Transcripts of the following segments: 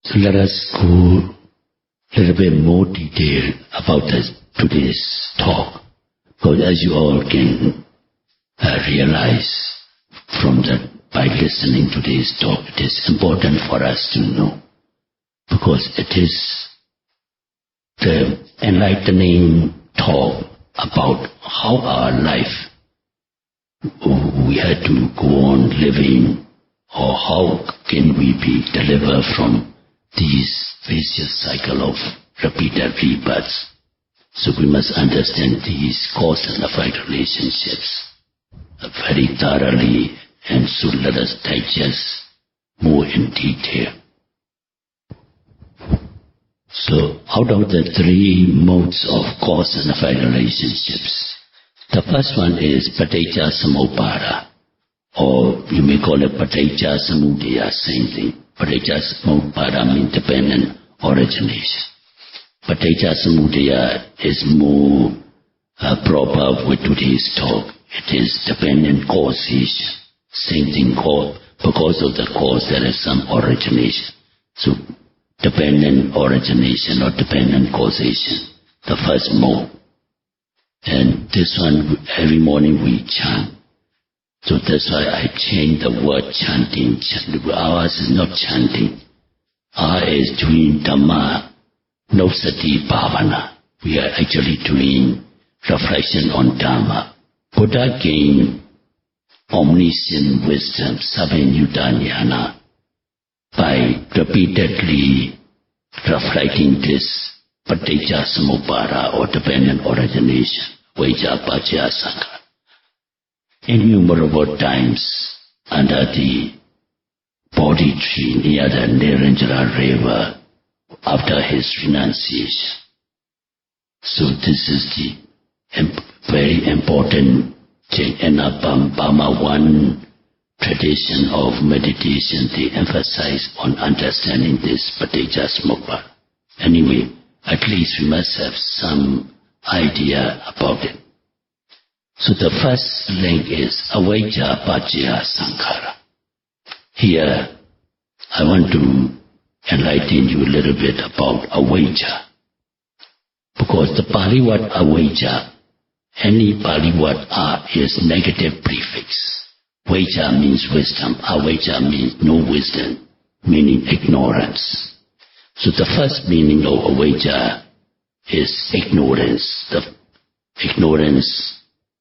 So let us go a little bit more detail about today's talk. Because as you all can realize by listening to today's talk, it is important for us to know. Because it is the enlightening talk about how our life we had to go on living, or how can we be delivered from these vicious cycle of repeated rebirths. So we must understand these cause and effect relationships very thoroughly, and so let us digest more in detail. So out of the three modes of cause and effect relationships, the first one is paticca samuppada, or you may call it paticca samudaya, same thing. Paticca samuppada means dependent origination. Paticca samudaya is more proper with today's talk. It is dependent causation. Same thing, because of the cause there is some origination. So dependent origination or dependent causation, the first mode. And this one, every morning we chant. So that's why I changed the word chanting. Ours is not chanting. Ours is doing Dhamma, no sati bhavana. We are actually doing reflection on Dhamma. Buddha gained omniscient wisdom, Savenyuta by repeatedly reflecting this paticca samuppada or dependent origination, vajja pacaya sankhara. Innumerable times under the Bodhi tree near the Niranjara river after his renunciation. So this is the very important thing. In Bama one tradition of meditation, they emphasize on understanding this paticca samuppada. Anyway, at least we must have some idea about it. So the first link is avijja pacaya sankhara. Here, I want to enlighten you a little bit about avijja. Because the Pali word avijja, any Pali word is negative prefix. Vijja means wisdom, avijja means no wisdom, meaning ignorance. So the first meaning of avijja is ignorance. The ignorance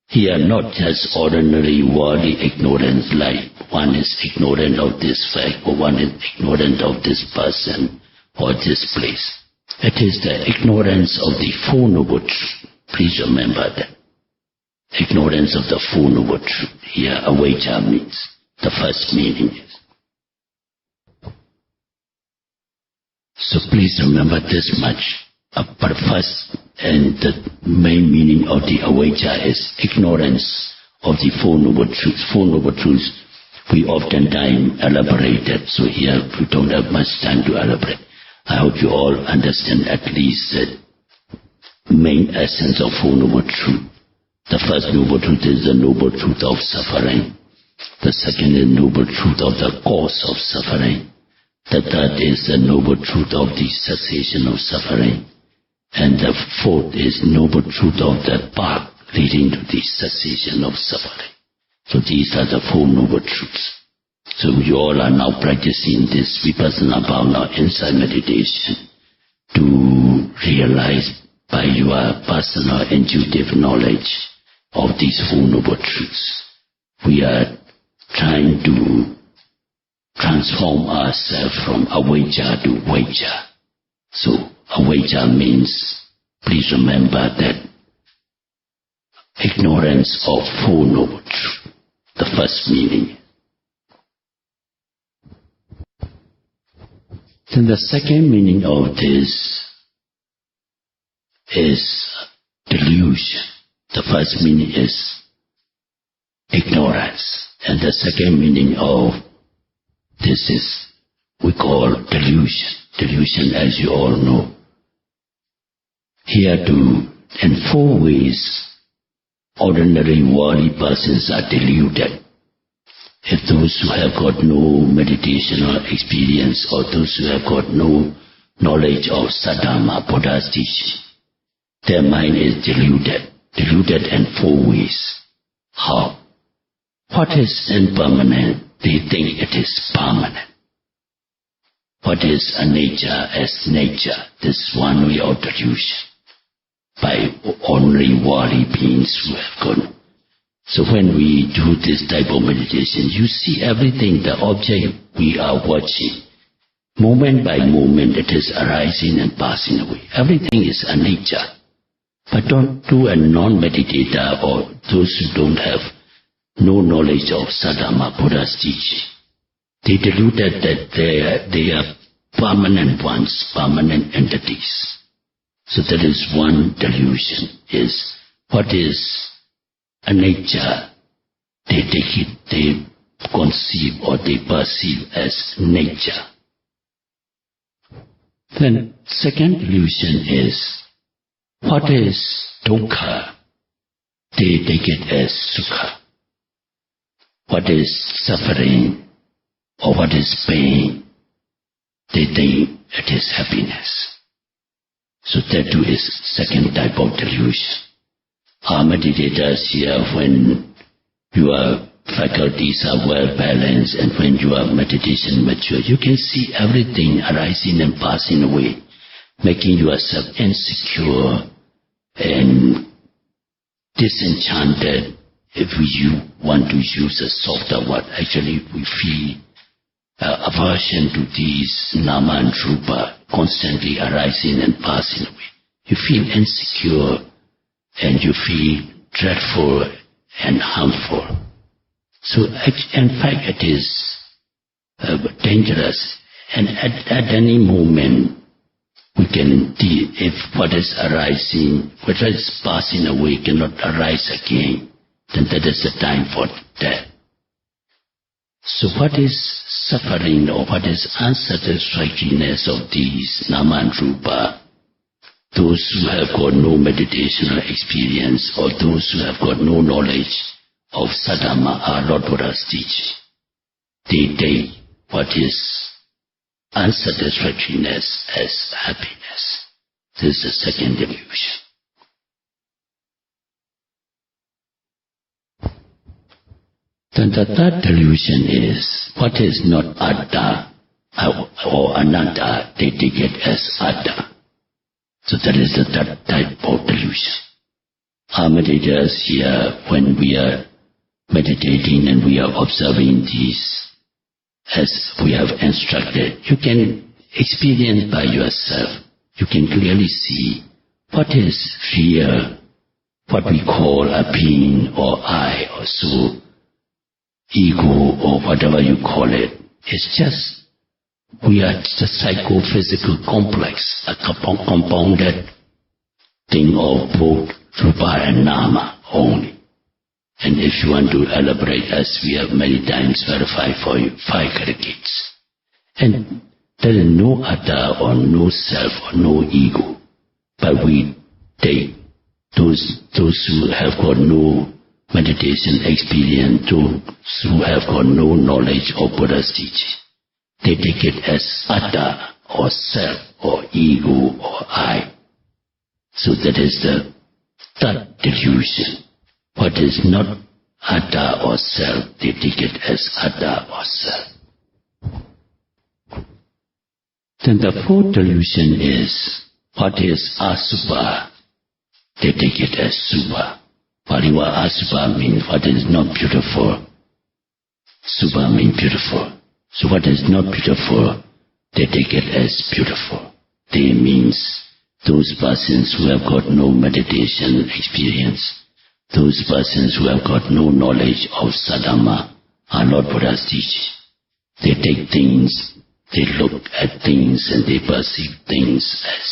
here, not just ordinary worldly ignorance, like one is ignorant of this fact, or one is ignorant of this person, or this place. It is the ignorance of the Four Noble Truths. Please remember that. Ignorance of the Four Noble Truths. Here, avijja means, the first meaning is. So please remember this much. But first, and the main meaning of the avijja is ignorance of the Four Noble Truths. Four Noble Truths, we oftentimes elaborate it, so here we don't have much time to elaborate. I hope you all understand at least the main essence of Four Noble Truths. The first Noble Truth is the Noble Truth of suffering. The second is Noble Truth of the cause of suffering. The third is the Noble Truth of the cessation of suffering. And the fourth is Noble Truth of the path leading to the cessation of suffering. So these are the Four Noble Truths. So you all are now practicing this vipassana bhavana inside meditation to realize by your personal intuitive knowledge of these Four Noble Truths. We are trying to transform ourselves from avijja to vijja. So avijja means, please remember that ignorance of Four Noble Truths, the first meaning. Then the second meaning of this is delusion. The first meaning is ignorance, and the second meaning of this is we call delusion. Delusion, as you all know. Here too, in four ways, ordinary worldly persons are deluded. If those who have got no meditational experience or those who have got no knowledge of Sadhama, Buddha's teaching, their mind is deluded in 4 ways. How? What is impermanent, they think it is permanent. What is a nature as nature, this one way of delusion, by ordinary worldly beings who have gone. So when we do this type of meditation, you see everything, the object we are watching, moment by moment it is arising and passing away. Everything is a nature. But don't do a non-meditator or those who don't have no knowledge of Sadhama, Buddha's teaching. They deluded that they are permanent ones, permanent entities. So that is one delusion, is what is a nature, they take it, they conceive or they perceive as nature. Then second delusion is, what is dukkha, they take it as sukha. What is suffering or what is pain, they think it is happiness. So that too is second type of delusion. Our meditators here, when your faculties are well balanced and when your meditation mature, you can see everything arising and passing away, making yourself insecure and disenchanted. If you want to use a softer word, actually we feel aversion to these nama and rupa constantly arising and passing away. You feel insecure and you feel dreadful and harmful. So in fact it is dangerous, and at any moment we can see if what is arising, what is passing away cannot arise again, then that is the time for death. So what is suffering or what is unsatisfactoriness of these nama and rupa? Those who have got no meditational experience or those who have got no knowledge of Sadhama, our Lord Buddha's teaching, they take what is unsatisfactoriness as happiness. This is the second delusion. Then the third delusion is, what is not atta or anatta, they take it as atta. So that is the third type of delusion. Our meditators here, when we are meditating and we are observing these as we have instructed, you can experience by yourself. You can clearly see what is real, what we call a being or I or soul, ego or whatever you call it. It's just, we are just a psychophysical complex, a compounded thing of both rupa and nama only. And if you want to elaborate, as we have many times verified for you, 5 categories. And there is no atta or no self or no ego. But we take those who have got no meditation experience, those who have got no knowledge of Buddha's teaching, they take it as atta or self or ego or I. So that is the third delusion. What is not atta or self, they take it as atta or self. Then the fourth delusion is, what is asubha, they take it as subha. Paliwa asubha means what is not beautiful. Subha means beautiful. So what is not beautiful, they take it as beautiful. They means those persons who have got no meditation experience, those persons who have got no knowledge of Sadhama, our Lord Buddha's teaching. They take things, they look at things and they perceive things as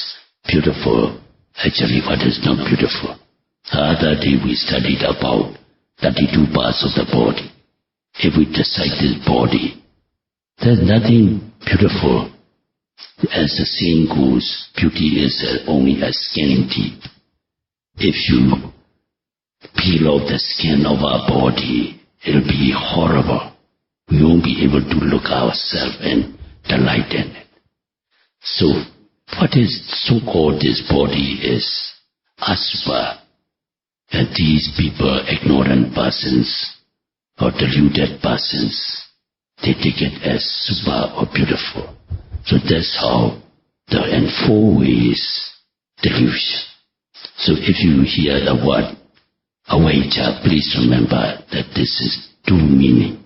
beautiful. Actually what is not beautiful. The other day we studied about 32 parts of the body. If we dissect this body, there's nothing beautiful. As the saying goes, beauty is only a skin deep. If you peel off the skin of our body, it'll be horrible. we won't be able to look ourselves and delight in it. So, what is so-called this body is asubha. And these people, ignorant persons or deluded persons, they take it as super or beautiful. So that's how in 4 ways delusion. So if you hear the word avijja, please remember that this is 2 meanings.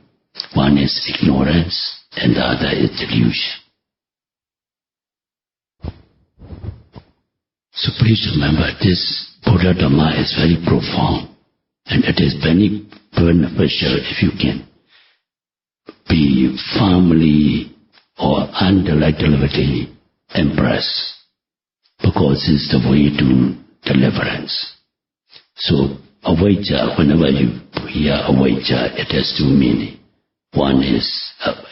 One is ignorance and the other is delusion. So please remember this Buddha Dhamma is very profound, and it is very beneficial if you can be firmly or undelightedly embrace, because it's the way to deliverance. So avijja, whenever you hear avijja, it has 2 meanings. One is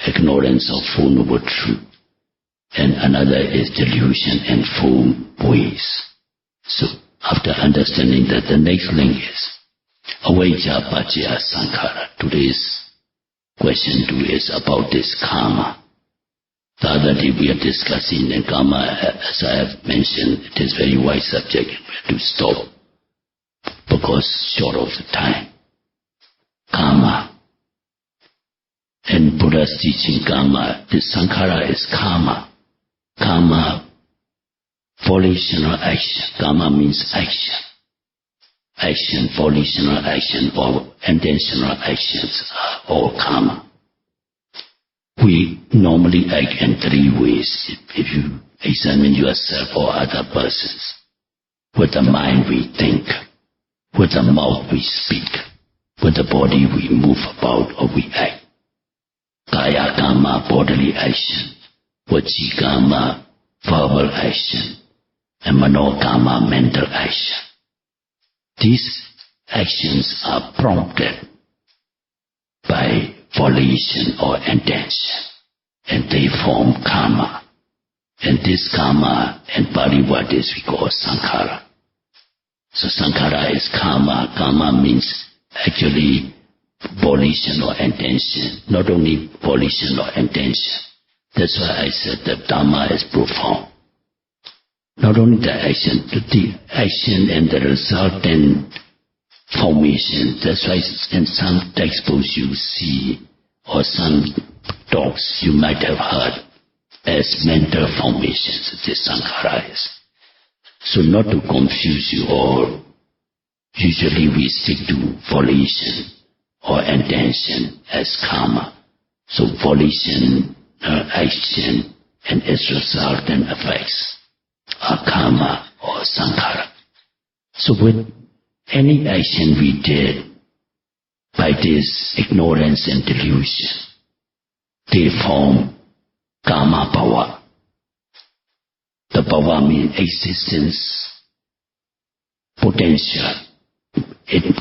ignorance of Four Noble Truth, and another is delusion in 4 ways. So after understanding that, the next link is avijja paccaya sankhara. Today's question 2 is about this karma. The other day we are discussing, and karma, as I have mentioned, it is very wide subject. We have to stop because short of the time. Karma. In Buddha's teaching, karma, this sankhara is karma. Karma, volitional action. Karma means action. Action, volitional action, or intentional actions are all karma. We normally act in 3 ways. If you examine yourself or other persons, with the mind we think, with the mouth we speak, with the body we move about or we act. Kaya karma, bodily action, vaci karma, verbal action, and mano karma, mental action. These actions are prompted by volition or intention, and they form karma. And this karma in Pali word is we call sankhara. So sankhara is karma. Karma means actually volition or intention, not only volition or intention. That's why I said that Dhamma is profound. Not only the action and the resultant formation. That's why in some textbooks you see, or some talks you might have heard, as mental formations. This sankhara is. So not to confuse you all, usually we stick to volition or intention as karma. So volition, action, and its resultant effects are karma or sankhara. So with any action we did by this ignorance and delusion, they form karma bhava. The bhava means existence, potential. It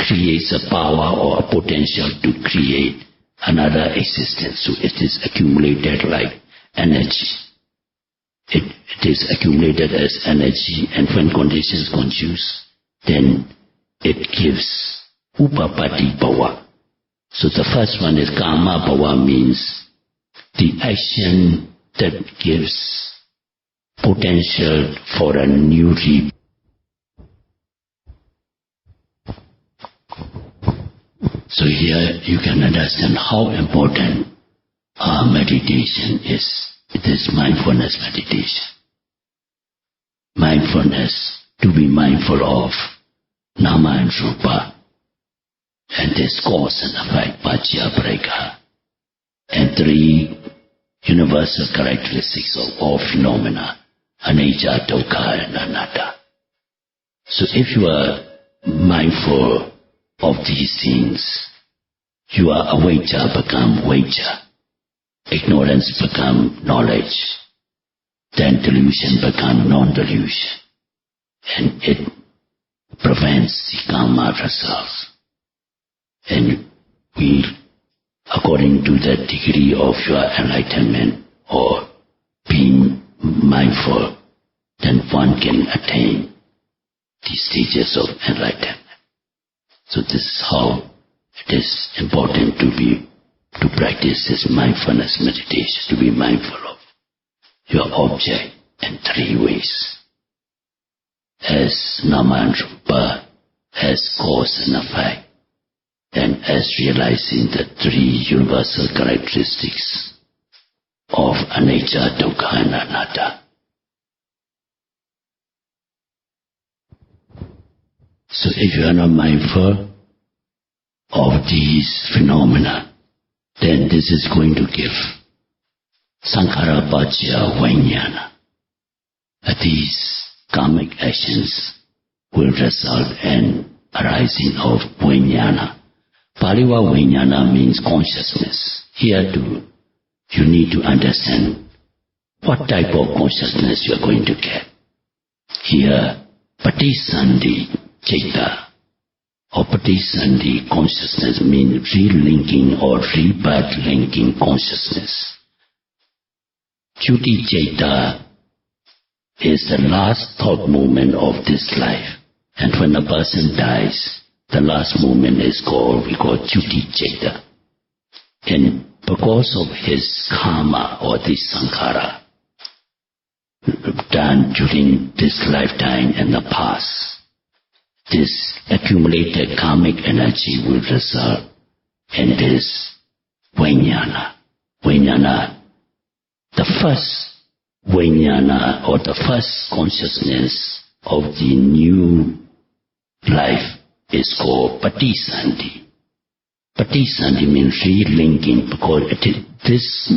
creates a power or a potential to create another existence. So it is accumulated like energy. It is accumulated as energy, and when conditions conduce, then it gives upapati bhava. So the first one is karma bhava, means the action that gives potential for a new rebirth. So here you can understand how important our meditation is. It is mindfulness meditation. Mindfulness, to be mindful of nama and rupa, and this cause and effect, paccaya preka, and 3 universal characteristics of all phenomena, anicca, dukkha, and anatta. So if you are mindful of these things, you are avijja become vijja, ignorance become knowledge, then delusion become non-delusion, and it prevents the karma results. And we, according to the degree of your enlightenment or being mindful, then one can attain the stages of enlightenment. So this is how it is important to practice this mindfulness meditation, to be mindful of your object in three ways. As Nama and Rupa, as cause and effect, and as realizing the three universal characteristics of anicca, dukkha, and anatta. So if you are not mindful of these phenomena, then this is going to give sankhara pacaya vijnana. These karmic actions will result in arising of vijnana. Paliwa vijnana means consciousness. Here too, you need to understand what type of consciousness you are going to get. Here, patisandhi citta or patisandhi consciousness means relinking or rebirth linking consciousness. Cuti citta is the last thought movement of this life. And when a person dies, the last movement is called, we call cuti citta. And because of his karma or this sankhara done during this lifetime and the past, this accumulated karmic energy will result in this vijnana. Vijnana, the first vijnana or the first consciousness of the new life is called patisandhi. Patisandhi means relinking, because this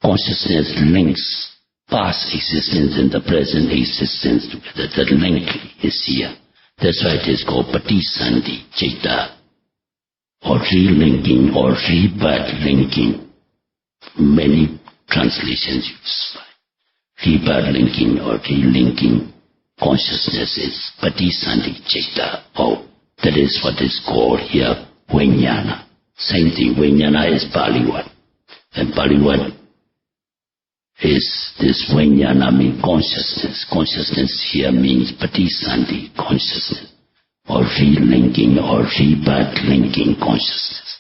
consciousness links past existence and the present existence together. The link is here. That's why it is called patisandhi citta, or relinking or rebirth linking. Many translations use rebirth linking or relinking consciousness is patisandhi citta, or that is what is called here vijnana. Same thing, vijnana is Pali word. And Pali word is this vijnana means consciousness. Consciousness here means patisandhi, consciousness, or relinking or rebirth linking consciousness.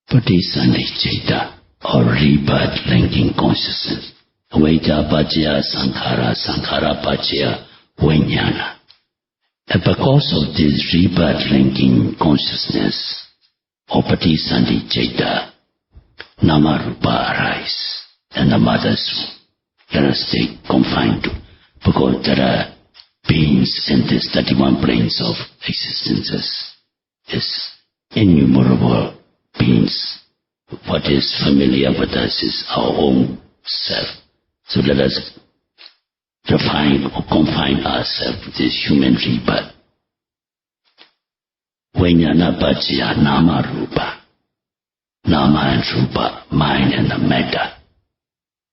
Patisandhi citta or rebirth linking consciousness. Avijja pacaya sankhara, sankhara pacaya vijnana. And because of this rebirth linking consciousness, or patisandhi citta, nama rupa arise, and the mother's womb. Let us stay confined to, because there are beings in this 31 planes of existences, is innumerable beings. What is familiar with us is our own self. So let us refine or confine ourselves with this human rebirth. Vijnana pacaya nama rupa. Nama and rupa, mind and the matter.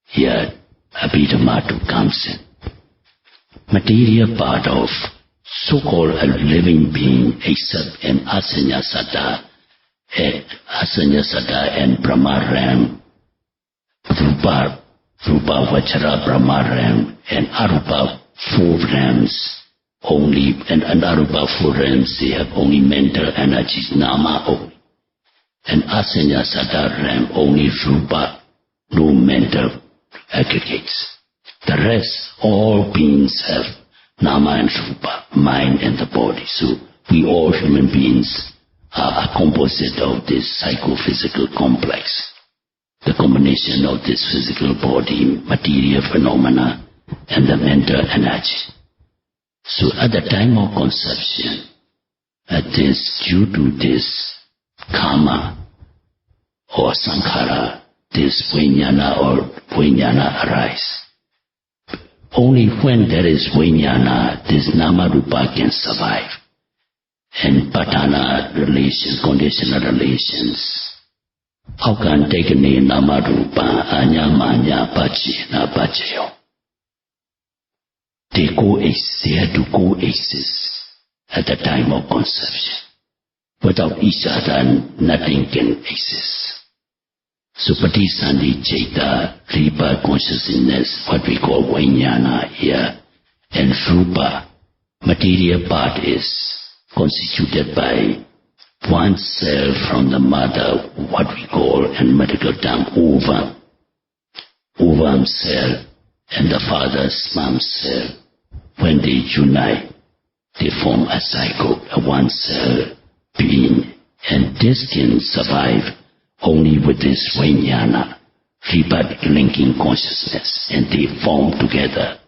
Here Abhidhamma comes in. Material part of so-called a living being except in asanya satta and Brahma Ram, Rupa Vajra Brahma Ram, and Arupa 4 realms only, and Arupa 4 realms, they have only mental energies, Nama only. And Asanya Satta Ram, only Rupa, no mental aggregates. The rest, all beings have Nama and Rupa, mind and the body. So we all human beings are a composite of this psychophysical complex. The combination of this physical body, material phenomena, and the mental energy. So at the time of conception, due to this karma or sankhara, this vijnana arise. Only when there is vijnana, this nama rupa can survive. And patana relations, conditional relations, how can take a nama rupa, anya manya pachena pachayo? They have to coexist at the time of conception. Without each other, nothing can exist. So patisandhi citta, rebirth consciousness, what we call vijnana here, And Rupa, material part, is constituted by one cell from the mother, what we call in medical term ovum. Ovum cell and the father's sperm cell, when they unite, they form a zygote, a one cell being. And this can survive only with this vijnana, rebirth linking consciousness, and they form together,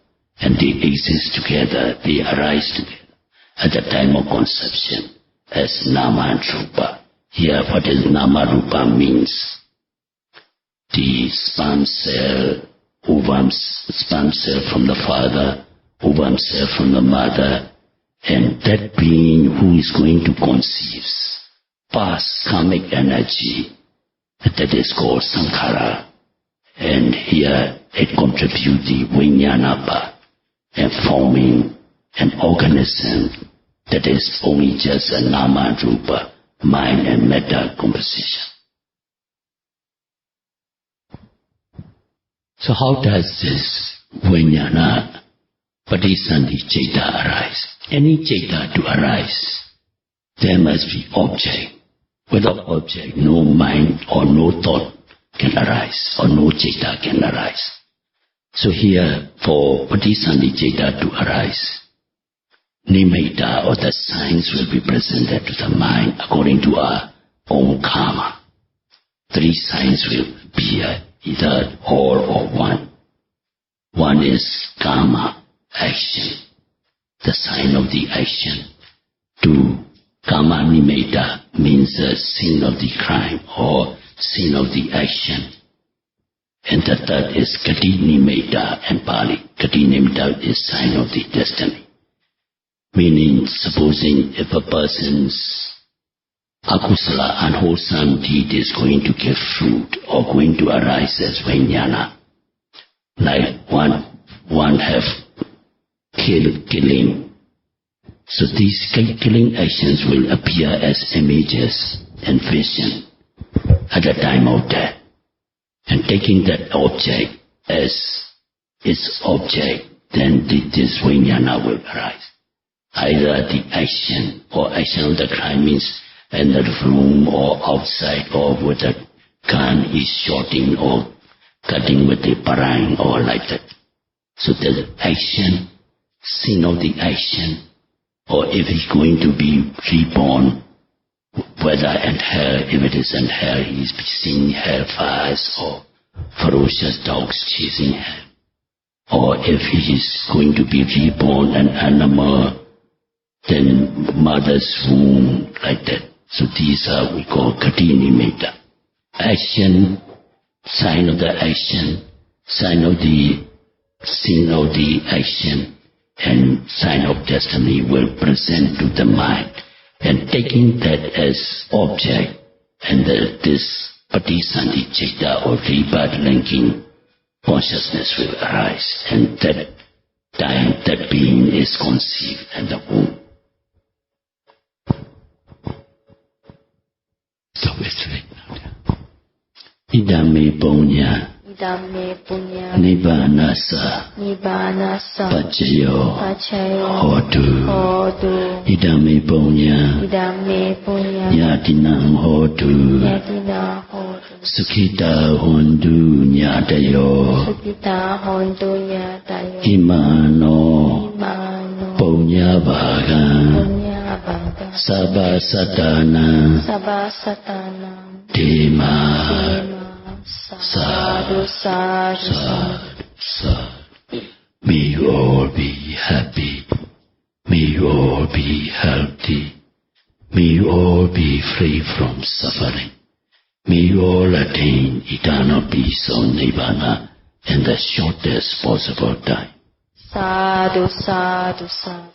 and they exist together, they arise together at the time of conception as Nama and Rupa. Here, what is Nama Rupa means? The sperm cell, ovum sperm cell from the father, ovum cell from the mother, and that being who is going to conceive past karmic energy, that is called Sankhara. And here it contributes the vijnana part and forming an organism that is only just a Nama and Rupa, mind and matter composition. So how does this vijnana Patisandhi Chaita arise? Any Chaita to arise, there must be object. Without object, no mind or no thought can arise, or no Chaita can arise. So here, for Patisandhi Chaita to arise, Nimitta or the signs will be presented to the mind according to our own karma. 3 signs will be either all or one. One is karma, action, the sign of the action. 2, karma nimitta means the sin of the crime or sin of the action. And the third is kati nimitta and Pali. Kati nimitta is sign of the destiny. Meaning, supposing if a person's akusala, unwholesome deed is going to give fruit or going to arise as vijnana, like one have killing. So these killing actions will appear as images and vision at the time of death. And taking that object as its object, then this vijnana will arise. Either the action or action of the crime means in the room or outside or with a gun is shooting or cutting with a parang or like that. So the action, sin of the action, or if he's going to be reborn, whether in hell, if it is in hell, he's seeing hellfires or ferocious dogs chasing him. Or if he is going to be reborn an animal, then mother's womb, like that. So these are we call kati nimitta. Action, sign of the action, sign of the sin of the action, and sign of destiny will present to the mind. And taking that as object, and this Patisandhi Chaita or rebirth linking consciousness will arise. And that time, that being is conceived in the womb. So it's right now. Idame punya. Idame punya. Nibbanasa. Nibbanasa. Pacayo. Pacayo. Hotu. Hotu. Idame punya. Idame punya. Yatinang hotu. Yatina hotu. Sukhita hondu nyatayo. Sukita hontu nyatayo. Imano. Imano. Punya bhagan. Punya bhagan. Sabha satana. Sabha satana. Dema. Dema. Sadhu, sadhu, sadhu. Sadhu. May you all be happy. May you all be healthy. May you all be free from suffering. May you all attain eternal peace or nibbana in the shortest possible time. Sadhu, sadhu, sadhu.